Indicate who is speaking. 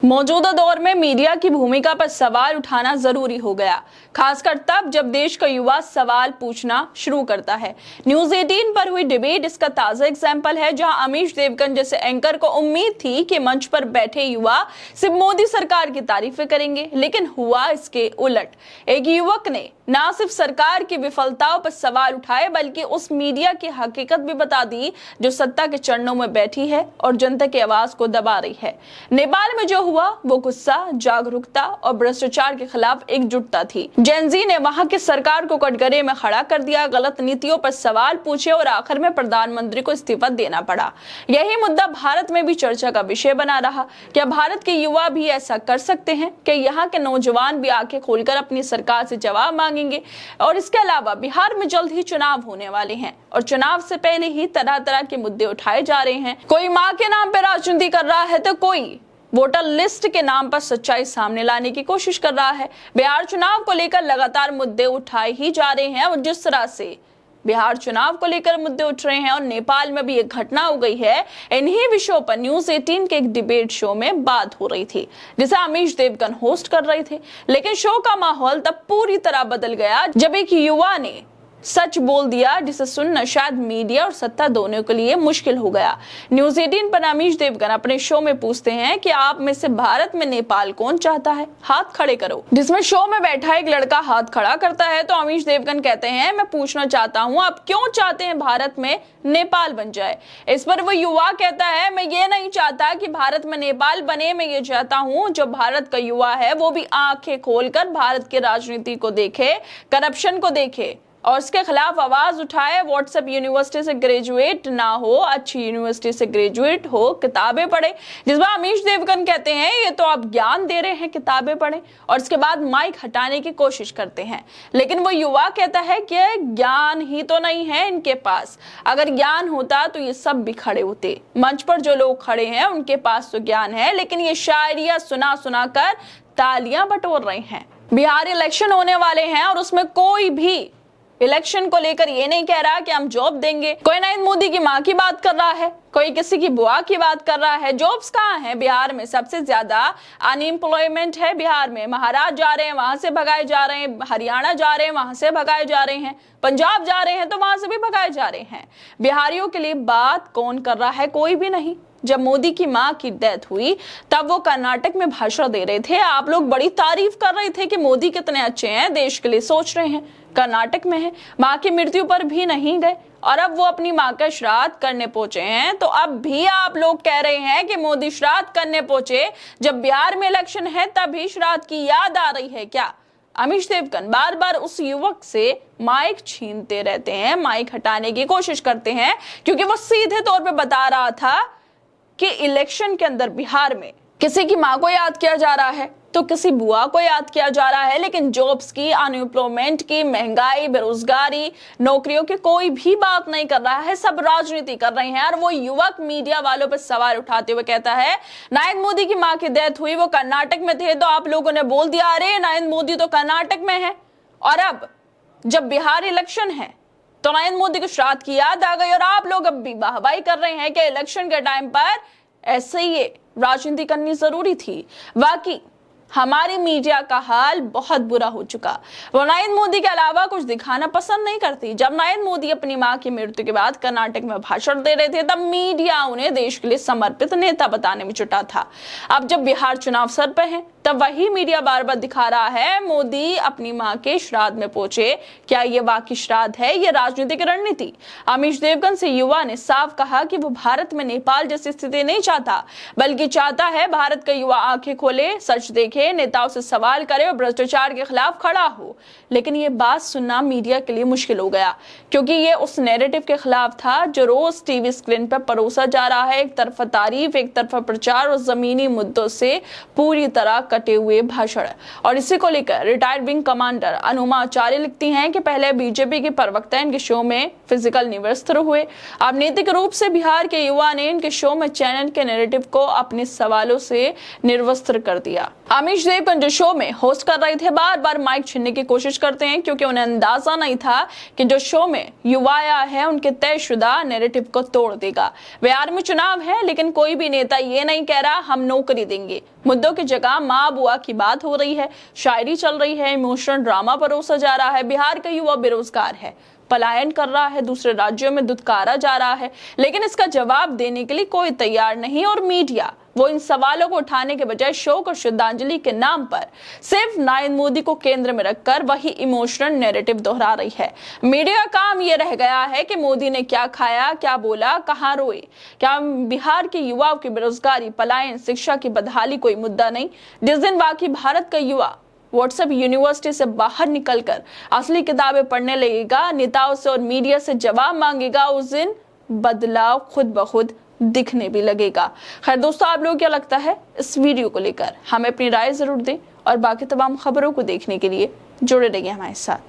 Speaker 1: मौजूदा दौर में मीडिया की भूमिका पर सवाल उठाना जरूरी हो गया, खासकर तब जब देश का युवा सवाल पूछना शुरू करता है। न्यूज 18 पर हुई डिबेट इसका ताजा एग्जाम्पल है, जहां अमीश देवगन जैसे एंकर को उम्मीद थी कि मंच पर बैठे युवा सिर्फ मोदी सरकार की तारीफें करेंगे, लेकिन हुआ इसके उलट। एक युवक ने न सिर्फ सरकार की विफलताओं पर सवाल उठाए, बल्कि उस मीडिया की हकीकत भी बता दी जो सत्ता के चरणों में बैठी है और जनता की आवाज को दबा रही है। नेपाल में जो हुआ वो गुस्सा, जागरूकता और भ्रष्टाचार के खिलाफ एकजुटता थी। जेनजी ने वहां की सरकार को कटघरे में खड़ा कर दिया, गलत नीतियों पर सवाल पूछे और आखिर में प्रधानमंत्री को इस्तीफा देना पड़ा। यही मुद्दा भारत में भी चर्चा का विषय बना रहा। क्या भारत के युवा भी ऐसा कर सकते हैं? कि यहाँ के नौजवान भी आंखें खोलकर अपनी सरकार से जवाब मांगेंगे? और इसके अलावा बिहार में जल्द ही चुनाव होने वाले हैं और चुनाव से पहले ही तरह तरह के मुद्दे उठाए जा रहे हैं। कोई मां के नाम पर राजनीति कर रहा है तो कोई वोटर लिस्ट के नाम पर सच्चाई सामने लाने की कोशिश कर रहा है। बिहार चुनाव को लेकर लगातार मुद्दे उठाए ही जा रहे हैं और जिस तरह से बिहार चुनाव को लेकर मुद्दे उठ रहे हैं और नेपाल में भी एक घटना हो गई है, इन्हीं विषयों पर न्यूज 18 के एक डिबेट शो में बात हो रही थी, जिसे अमीश देवगन होस्ट कर रहे थे। लेकिन शो का माहौल तब पूरी तरह बदल गया जब एक युवा ने सच बोल दिया, जिसे सुनना शायद मीडिया और सत्ता दोनों के लिए मुश्किल हो गया। न्यूज 18 पर अमीश देवगन अपने शो में पूछते हैं कि आप में से भारत में नेपाल कौन चाहता है, हाथ खड़े करो। जिसमें शो में बैठा एक लड़का हाथ खड़ा करता है तो अमीश देवगन कहते हैं, मैं पूछना चाहता हूँ आप क्यों चाहते हैं भारत में नेपाल बन जाए। इस पर वो युवा कहता है, मैं ये नहीं चाहता कि भारत में नेपाल बने, मैं ये चाहता हूँ जो भारत का युवा है वो भी आंखें खोलकर भारत की राजनीति को देखे, करप्शन को देखे और इसके खिलाफ आवाज उठाए। व्हाट्सएप यूनिवर्सिटी से ग्रेजुएट ना हो, अच्छी यूनिवर्सिटी से ग्रेजुएट हो, किताबें पढ़े। जिसमें अमीश देवगन कहते हैं ये तो आप ज्ञान दे रहे हैं, किताबें पढ़े, और इसके बाद माइक हटाने की कोशिश करते हैं। लेकिन वो युवा कहता है कि ज्ञान ही तो नहीं है इनके पास, अगर ज्ञान होता तो ये सब भी खड़े होते। मंच पर जो लोग खड़े हैं उनके पास तो ज्ञान है, लेकिन ये शायरिया सुना सुना कर तालियां बटोर रहे हैं। बिहार इलेक्शन होने वाले हैं और उसमें कोई भी इलेक्शन को लेकर ये नहीं कह रहा कि हम जॉब देंगे। कोई नरेंद्र मोदी की मां की बात कर रहा है, कोई किसी की बुआ की बात कर रहा है। जॉब्स कहाँ है? बिहार में सबसे ज्यादा अनएम्प्लॉयमेंट है। बिहार में महाराष्ट्र जा रहे हैं, वहां से भगाए जा रहे हैं, हरियाणा जा रहे हैं, वहां से भगाए जा रहे हैं, पंजाब जा रहे हैं तो वहां से भी भगाए जा रहे हैं। बिहारियों के लिए बात कौन कर रहा है? कोई भी नहीं। जब मोदी की मां की डेथ हुई तब वो कर्नाटक में भाषण दे रहे थे, आप लोग बड़ी तारीफ कर रहे थे कि मोदी कितने अच्छे हैं, देश के लिए सोच रहे हैं। कर्नाटक में है, मां की मृत्यु पर भी नहीं गए और अब वो अपनी मां का श्राद्ध करने पहुंचे हैं। तो अब भी आप लोग कह रहे हैं कि मोदी श्राद्ध करने पहुंचे, जब बिहार में इलेक्शन है तभी श्राद्ध की याद आ रही है क्या? अमीश देवगन बार बार उस युवक से माइक छीनते रहते हैं, माइक हटाने की कोशिश करते हैं, क्योंकि वो सीधे तौर पे बता रहा था कि इलेक्शन के अंदर बिहार में किसी की मां को याद किया जा रहा है तो किसी बुआ को याद किया जा रहा है, लेकिन जॉब्स की, अनएम्प्लॉयमेंट की, महंगाई, बेरोजगारी, नौकरियों की कोई भी बात नहीं कर रहा है। सब राजनीति कर रहे हैं। और वो युवक मीडिया वालों पर सवाल उठाते हुए कहता है, नरेंद्र मोदी की मां की डेथ हुई, वो कर्नाटक में थे तो आप लोगों ने बोल दिया अरे नरेंद्र मोदी तो कर्नाटक में है, और अब जब बिहार इलेक्शन है तो नरेंद्र मोदी को श्राद्ध की याद आ गई और आप लोग अब भी वाहवाही कर रहे हैं कि इलेक्शन के टाइम पर ऐसे ही राजनीति करनी जरूरी थी। बाकी हमारी मीडिया का हाल बहुत बुरा हो चुका। वो नरेंद्र मोदी के अलावा कुछ दिखाना पसंद नहीं करती। जब नरेंद्र मोदी अपनी मां की मृत्यु के बाद कर्नाटक में भाषण दे रहे थे तब मीडिया उन्हें देश के लिए समर्पित नेता बताने में जुटा था। अब जब बिहार चुनाव सर पे है तब वही मीडिया बार बार दिखा रहा है मोदी अपनी मां के श्राद्ध में पहुंचे। क्या ये वाकई श्राद्ध है? ये राजनीतिक रणनीति? अमीश देवगन से युवा ने साफ कहा कि वो भारत में नेपाल जैसी स्थिति नहीं चाहता, बल्कि चाहता है भारत का युवा आंखें खोले, सच देखे, नेताओं से सवाल करे और भ्रष्टाचार के खिलाफ खड़ा हो। लेकिन ये बात सुनना मीडिया के लिए मुश्किल हो गया, क्योंकि ये उस नैरेटिव के खिलाफ था जो रोज टीवी स्क्रीन पर परोसा जा रहा है। एक तरफा तारीफ, एक तरफा प्रचार और जमीनी मुद्दों से पूरी तरह कटे हुए भाषण। और इसी को लेकर रिटायर्ड विंग कमांडर अनुमा आचार्य लिखती हैं कि पहले बीजेपी के प्रवक्ता इनके शो में फिजिकल निवस्त्र हुए, अब नैतिक रूप से बिहार के युवा ने इनके शो में चैनल के नैरेटिव को अपने सवालों से निर्वस्त्र कर दिया। अमीश देवगन जो शो में होस्ट कर रहे थे बार बार माइक छीनने की कोशिश करते हैं, क्योंकि उन्हें अंदाजा नहीं था कि जो शो में युवा आया है उनके तयशुदा नैरेटिव को तोड़ देगा। बिहार में चुनाव है, लेकिन कोई भी नेता ये नहीं कह रहा हम नौकरी देंगे, मुद्दों की जगह माँ बुआ की बात हो रही है, शायरी चल रही है, इमोशनल ड्रामा परोसा जा रहा है। बिहार का युवा बेरोजगार है, पलायन कर रहा है, दूसरे राज्यों में दुत्कारा जा रहा है, लेकिन इसका जवाब देने के लिए कोई तैयार नहीं। और मीडिया वो इन सवालों को उठाने के बजाय शोक और श्रद्धांजलि के नाम पर सिर्फ नरेंद्र मोदी को केंद्र में रखकर वही इमोशनल नैरेटिव दोहरा रही है। मीडिया का काम ये रह गया है कि मोदी ने क्या खाया, क्या बोला, कहां रोए। क्या बिहार के युवाओं की बेरोजगारी, पलायन, शिक्षा की बदहाली कोई मुद्दा नहीं? जिस दिन बाकी भारत का युवा व्हाट्सएप यूनिवर्सिटी से बाहर निकलकर असली किताबें पढ़ने लगेगा, नेताओं से और मीडिया से जवाब मांगेगा, उस दिन बदलाव खुद ब खुद दिखने भी लगेगा। खैर दोस्तों, आप लोगों को क्या लगता है इस वीडियो को लेकर? हमें अपनी राय जरूर दें और बाकी तमाम खबरों को देखने के लिए जुड़े रहिए हमारे साथ।